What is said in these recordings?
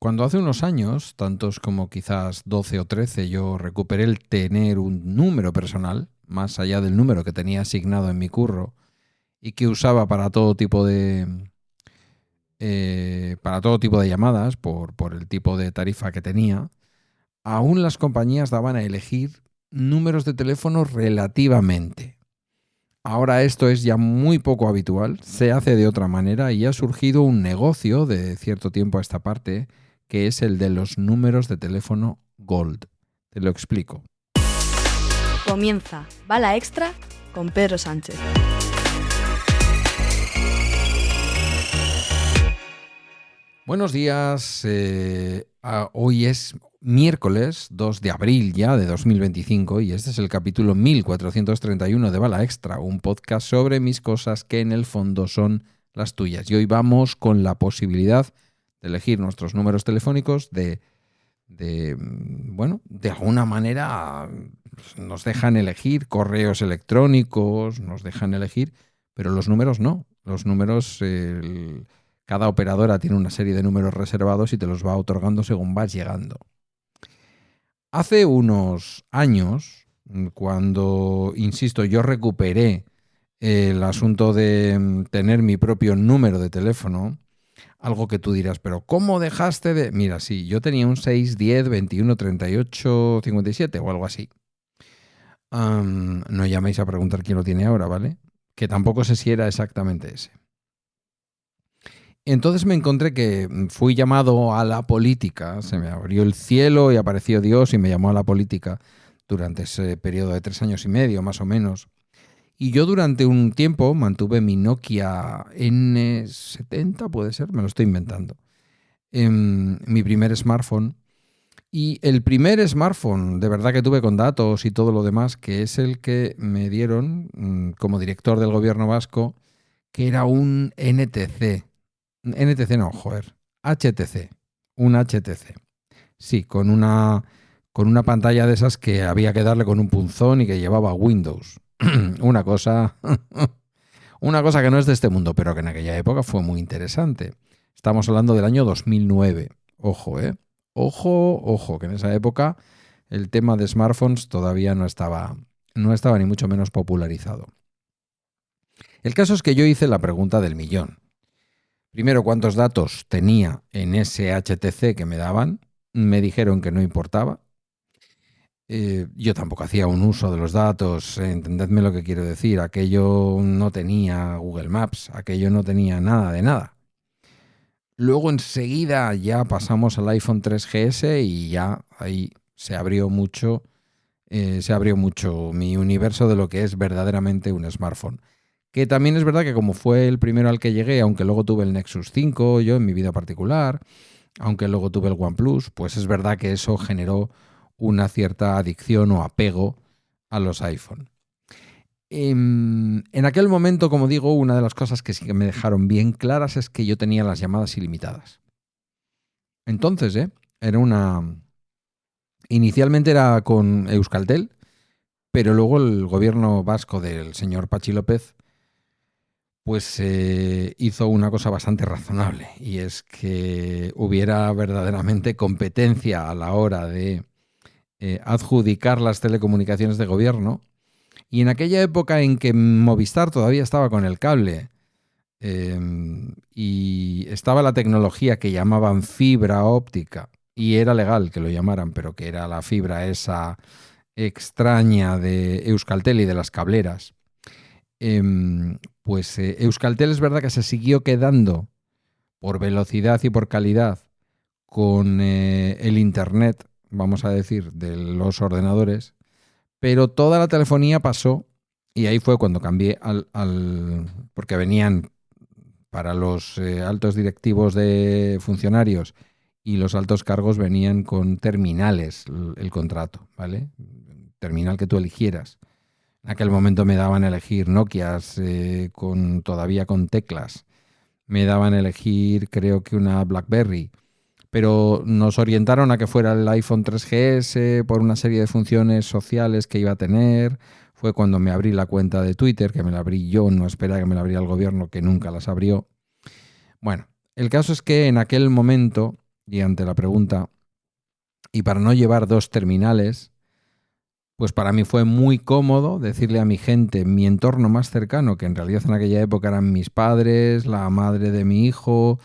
Cuando hace unos años, tantos como quizás 12 o 13, yo recuperé el tener un número personal, más allá del número que tenía asignado en mi curro y que usaba para todo tipo de llamadas por el tipo de tarifa que tenía, aún las compañías daban a elegir números de teléfono relativamente. Ahora esto es ya muy poco habitual, se hace de otra manera y ha surgido un negocio de cierto tiempo a esta parte, que es el de los números de teléfono Gold. Te lo explico. Comienza Bala Extra con Pedro Sánchez. Buenos días, hoy es miércoles 2 de abril ya de 2025 y este es el capítulo 1431 de Bala Extra, un podcast sobre mis cosas que en el fondo son las tuyas. Y hoy vamos con la posibilidad de elegir nuestros números telefónicos de alguna manera nos dejan elegir correos electrónicos, nos dejan elegir, pero los números no. Los números, cada operadora tiene una serie de números reservados y te los va otorgando según vas llegando. Hace unos años, cuando, insisto, yo recuperé el asunto de tener mi propio número de teléfono, algo que tú dirás, pero ¿cómo dejaste de...? Mira, sí, yo tenía un 6, 10, 21, 38, 57 o algo así. No llaméis a preguntar quién lo tiene ahora, ¿vale? Que tampoco sé si era exactamente ese. Entonces me encontré que fui llamado a la política, se me abrió el cielo y apareció Dios y me llamó a la política durante ese periodo de 3 años y medio, más o menos. Y yo durante un tiempo mantuve mi Nokia N70, puede ser, me lo estoy inventando, mi primer smartphone. Y el primer smartphone de verdad que tuve con datos y todo lo demás, que es el que me dieron como director del gobierno vasco, que era un NTC. NTC no, joder, HTC, un HTC. Sí, con una pantalla de esas que había que darle con un punzón y que llevaba Windows. Una cosa que no es de este mundo, pero que en aquella época fue muy interesante. Estamos hablando del año 2009. Ojo, Ojo, que en esa época el tema de smartphones todavía no estaba ni mucho menos popularizado. El caso es que yo hice la pregunta del millón. Primero, ¿cuántos datos tenía en ese HTC que me daban? Me dijeron que no importaba. Yo tampoco hacía un uso de los datos, entendedme lo que quiero decir. Aquello no tenía Google Maps, aquello no tenía nada de nada. Luego enseguida ya pasamos al iPhone 3GS y ya ahí se abrió mucho mi universo de lo que es verdaderamente un smartphone. Que también es verdad que como fue el primero al que llegué, aunque luego tuve el Nexus 5 yo en mi vida particular, aunque luego tuve el OnePlus, pues es verdad que eso generó una cierta adicción o apego a los iPhone. En aquel momento, como digo, una de las cosas que sí que me dejaron bien claras es que yo tenía las llamadas ilimitadas. Entonces, inicialmente era con Euskaltel, pero luego el gobierno vasco del señor Patxi López pues hizo una cosa bastante razonable, y es que hubiera verdaderamente competencia a la hora de adjudicar las telecomunicaciones de gobierno. Y en aquella época en que Movistar todavía estaba con el cable y estaba la tecnología que llamaban fibra óptica, y era legal que lo llamaran, pero que era la fibra esa extraña de Euskaltel y de las cableras, pues Euskaltel es verdad que se siguió quedando por velocidad y por calidad con el internet, vamos a decir, de los ordenadores, pero toda la telefonía pasó, y ahí fue cuando cambié porque venían para los altos directivos de funcionarios y los altos cargos venían con terminales el contrato, ¿vale? Terminal que tú eligieras. En aquel momento me daban a elegir Nokias todavía con teclas. Me daban a elegir, creo que una BlackBerry. Pero nos orientaron a que fuera el iPhone 3GS por una serie de funciones sociales que iba a tener. Fue cuando me abrí la cuenta de Twitter, que me la abrí yo, no esperaba que me la abriera el gobierno, que nunca las abrió. Bueno, el caso es que en aquel momento Y ante la pregunta, y para no llevar dos terminales, pues para mí fue muy cómodo decirle a mi gente, mi entorno más cercano, que en realidad en aquella época eran mis padres, la madre de mi hijo,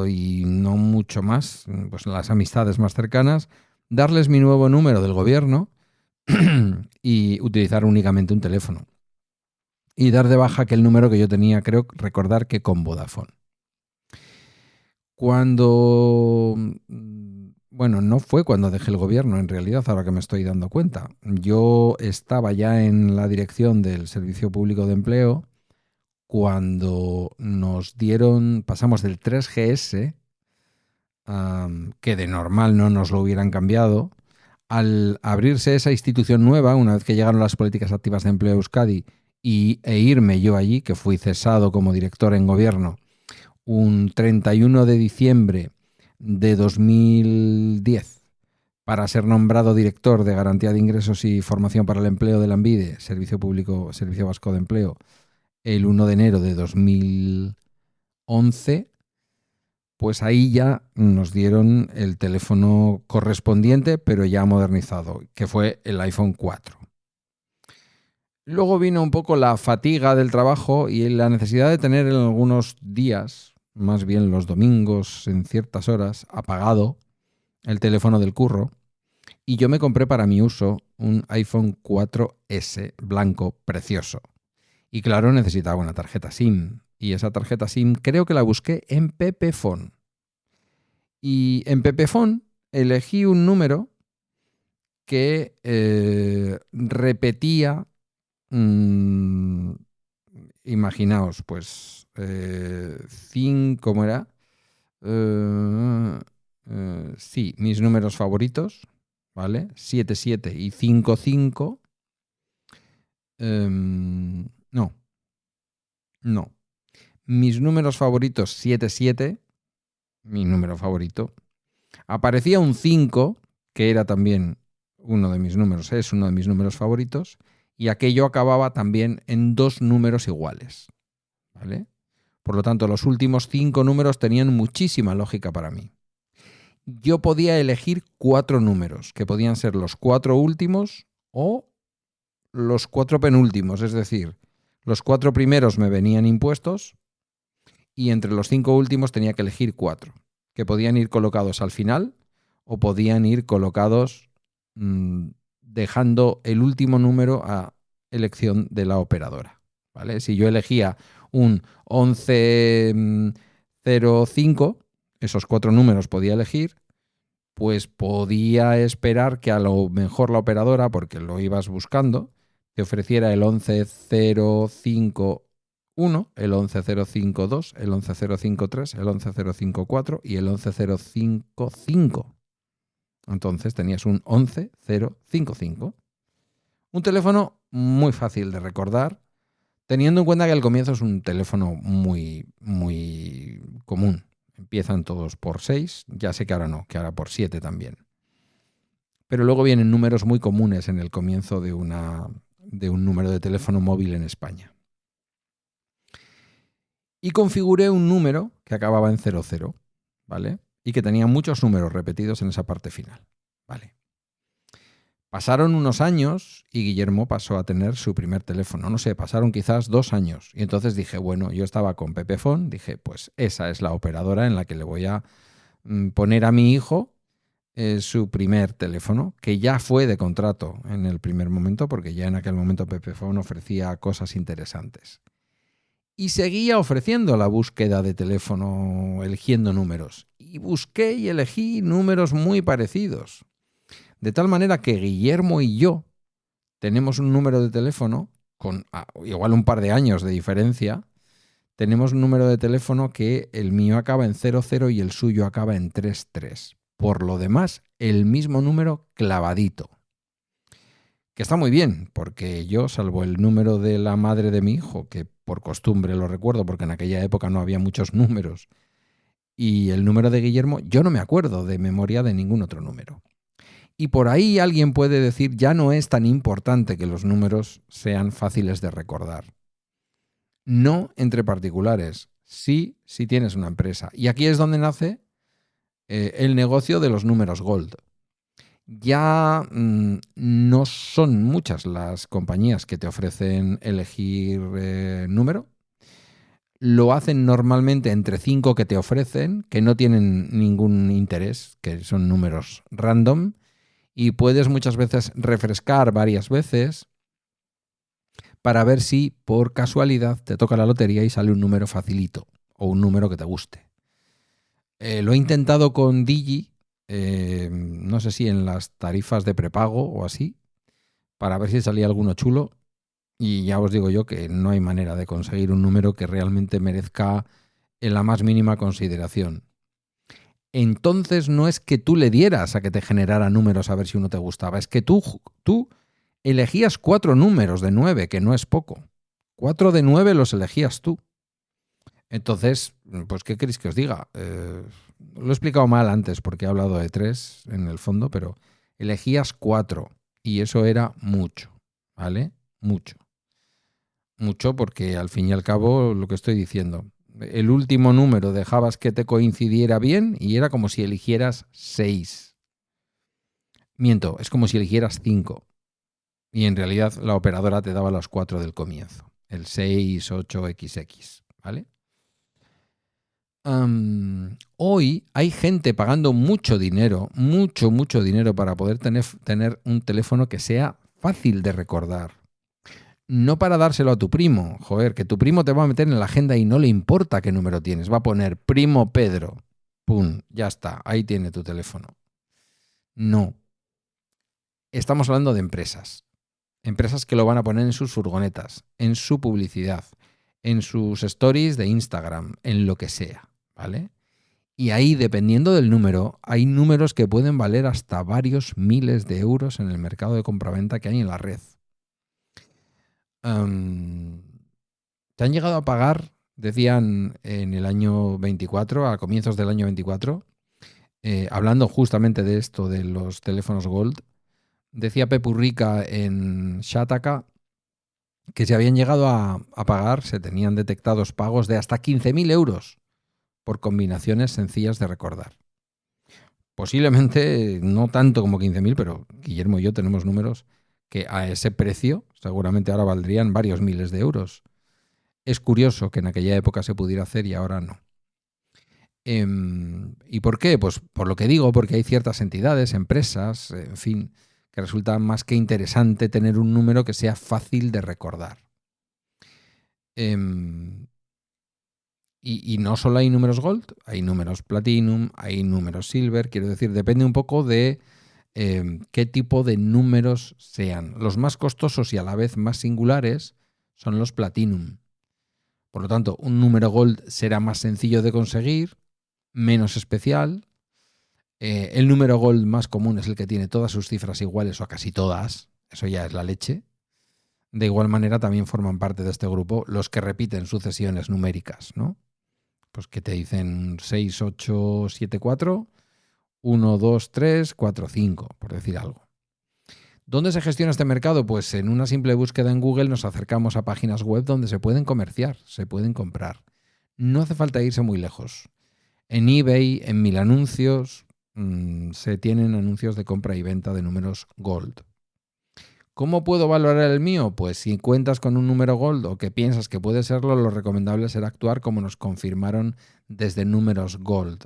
y no mucho más, pues las amistades más cercanas, darles mi nuevo número del gobierno y utilizar únicamente un teléfono. Y dar de baja aquel número que yo tenía, creo recordar que con Vodafone. Cuando... Bueno, no fue cuando dejé el gobierno, en realidad, ahora que me estoy dando cuenta. Yo estaba ya en la dirección del Servicio Público de Empleo cuando nos dieron, pasamos del 3GS, que de normal no nos lo hubieran cambiado, al abrirse esa institución nueva, una vez que llegaron las políticas activas de empleo de Euskadi e irme yo allí, que fui cesado como director en gobierno, un 31 de diciembre de 2010 para ser nombrado director de Garantía de Ingresos y Formación para el Empleo de Lanbide, Servicio Vasco de Empleo, el 1 de enero de 2011, pues ahí ya nos dieron el teléfono correspondiente, pero ya modernizado, que fue el iPhone 4. Luego vino un poco la fatiga del trabajo y la necesidad de tener en algunos días, más bien los domingos en ciertas horas, apagado el teléfono del curro, y yo me compré para mi uso un iPhone 4S blanco precioso. Y claro, necesitaba una tarjeta SIM, y esa tarjeta SIM creo que la busqué en Pepephone. Y en Pepephone elegí un número que repetía, imaginaos, pues, ¿cómo era? Sí, mis números favoritos, ¿vale? 77 y 55. No. Mis números favoritos, 77, mi número favorito. Aparecía un 5, que era también uno de mis números, es uno de mis números favoritos, y aquello acababa también en dos números iguales, ¿vale? Por lo tanto, los últimos 5 números tenían muchísima lógica para mí. Yo podía elegir 4 números, que podían ser los 4 últimos o los 4 penúltimos, es decir, los 4 primeros me venían impuestos y entre los 5 últimos tenía que elegir 4, que podían ir colocados al final o podían ir colocados dejando el último número a elección de la operadora, ¿vale? Si yo elegía un 1105, esos 4 números podía elegir, pues podía esperar que a lo mejor la operadora, porque lo ibas buscando, te ofreciera el 11051, el 11052, el 11053, el 11054 y el 11055. Entonces tenías un 11055. Un teléfono muy fácil de recordar, teniendo en cuenta que al comienzo es un teléfono muy, muy común. Empiezan todos por 6, ya sé que ahora no, que ahora por 7 también. Pero luego vienen números muy comunes en el comienzo de un número de teléfono móvil en España. Y configuré un número que acababa en 00, ¿vale? Y que tenía muchos números repetidos en esa parte final, ¿vale? Pasaron unos años y Guillermo pasó a tener su primer teléfono. No sé, pasaron quizás 2 años. Y entonces dije, bueno, yo estaba con Pepephone, dije, pues esa es la operadora en la que le voy a poner a mi hijo su primer teléfono, que ya fue de contrato en el primer momento, porque ya en aquel momento Pepephone ofrecía cosas interesantes. Y seguía ofreciendo la búsqueda de teléfono, eligiendo números. Y busqué y elegí números muy parecidos. De tal manera que Guillermo y yo tenemos un número de teléfono, con igual un par de años de diferencia, tenemos un número de teléfono que el mío acaba en 00 y el suyo acaba en 33. Por lo demás, el mismo número clavadito. Que está muy bien, porque yo, salvo el número de la madre de mi hijo, que por costumbre lo recuerdo, porque en aquella época no había muchos números, y el número de Guillermo, yo no me acuerdo de memoria de ningún otro número. Y por ahí alguien puede decir, ya no es tan importante que los números sean fáciles de recordar. No entre particulares, sí si tienes una empresa. Y aquí es donde nace el negocio de los números Gold. Ya no son muchas las compañías que te ofrecen elegir número. Lo hacen normalmente entre 5 que te ofrecen, que no tienen ningún interés, que son números random, y puedes muchas veces refrescar varias veces para ver si por casualidad te toca la lotería y sale un número facilito o un número que te guste. Lo he intentado con Digi, no sé si en las tarifas de prepago o así, para ver si salía alguno chulo. Y ya os digo yo que no hay manera de conseguir un número que realmente merezca en la más mínima consideración. Entonces no es que tú le dieras a que te generara números a ver si uno te gustaba, es que tú elegías 4 números de 9, que no es poco. 4 de 9 los elegías tú. Entonces, pues ¿qué queréis que os diga? Lo he explicado mal antes porque he hablado de 3 en el fondo, pero elegías 4 y eso era mucho, ¿vale? Mucho. Mucho porque al fin y al cabo lo que estoy diciendo, el último número dejabas que te coincidiera bien y era como si eligieras 6. Miento, es como si eligieras 5 y en realidad la operadora te daba los 4 del comienzo, el 6, 8, XX, ¿vale? Hoy hay gente pagando mucho dinero, mucho dinero para poder tener un teléfono que sea fácil de recordar. No para dárselo a tu primo, joder, que tu primo te va a meter en la agenda y no le importa qué número tienes, va a poner primo Pedro, pum, ya está, ahí tiene tu teléfono. No. Estamos hablando de empresas que lo van a poner en sus furgonetas, en su publicidad, en sus stories de Instagram, en lo que sea, ¿vale? Y ahí, dependiendo del número, hay números que pueden valer hasta varios miles de euros en el mercado de compraventa que hay en la red. ¿Te han llegado a pagar, decían en el año 24, a comienzos del año 24, hablando justamente de esto, de los teléfonos Gold, decía Pepu Rica en Shataka que se habían llegado a pagar, se tenían detectados pagos de hasta 15.000 euros por combinaciones sencillas de recordar. Posiblemente no tanto como 15.000, pero Guillermo y yo tenemos números que a ese precio seguramente ahora valdrían varios miles de euros. Es curioso que en aquella época se pudiera hacer y ahora no. ¿Y por qué? Pues por lo que digo, porque hay ciertas entidades, empresas, en fin, que resulta más que interesante tener un número que sea fácil de recordar. Y no solo hay números Gold, hay números Platinum, hay números Silver, quiero decir, depende un poco de qué tipo de números sean. Los más costosos y a la vez más singulares son los Platinum. Por lo tanto, un número Gold será más sencillo de conseguir, menos especial. El número Gold más común es el que tiene todas sus cifras iguales o casi todas. Eso ya es la leche. De igual manera también forman parte de este grupo los que repiten sucesiones numéricas, ¿no? Pues que te dicen 6, 8, 7, 4, 1, 2, 3, 4, 5, por decir algo. ¿Dónde se gestiona este mercado? Pues en una simple búsqueda en Google nos acercamos a páginas web donde se pueden comerciar, se pueden comprar. No hace falta irse muy lejos. En eBay, en Mil Anuncios, se tienen anuncios de compra y venta de números Gold. ¿Cómo puedo valorar el mío? Pues si cuentas con un número Gold o que piensas que puede serlo, lo recomendable será actuar como nos confirmaron desde números Gold.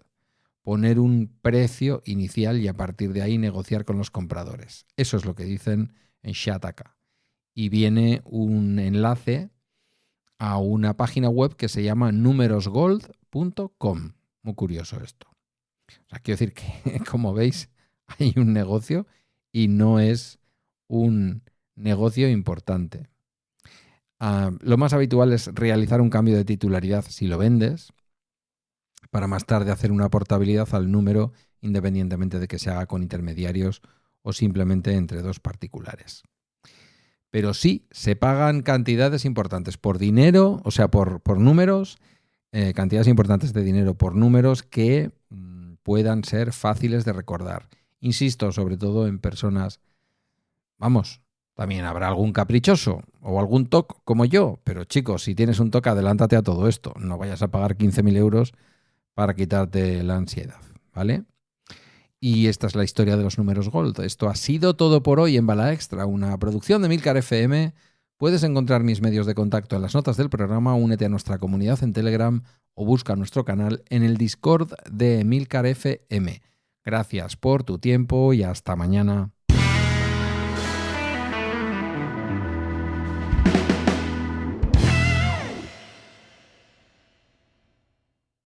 Poner un precio inicial y a partir de ahí negociar con los compradores. Eso es lo que dicen en Shataka. Y viene un enlace a una página web que se llama numerosgold.com. Muy curioso esto. O sea, quiero decir que, como veis, hay un negocio y no es un negocio importante. Lo más habitual es realizar un cambio de titularidad si lo vendes, para más tarde hacer una portabilidad al número independientemente de que se haga con intermediarios o simplemente entre dos particulares. Pero sí, se pagan cantidades importantes por dinero, o sea, por números, cantidades importantes de dinero por números que puedan ser fáciles de recordar. Insisto, sobre todo en personas, vamos, también habrá algún caprichoso o algún TOC como yo, pero chicos, si tienes un TOC, adelántate a todo esto. No vayas a pagar 15.000 euros para quitarte la ansiedad, ¿vale? Y esta es la historia de los números Gold. Esto ha sido todo por hoy en Bala Extra, una producción de Emilcar FM. Puedes encontrar mis medios de contacto en las notas del programa, únete a nuestra comunidad en Telegram o busca nuestro canal en el Discord de Emilcar FM. Gracias por tu tiempo y hasta mañana.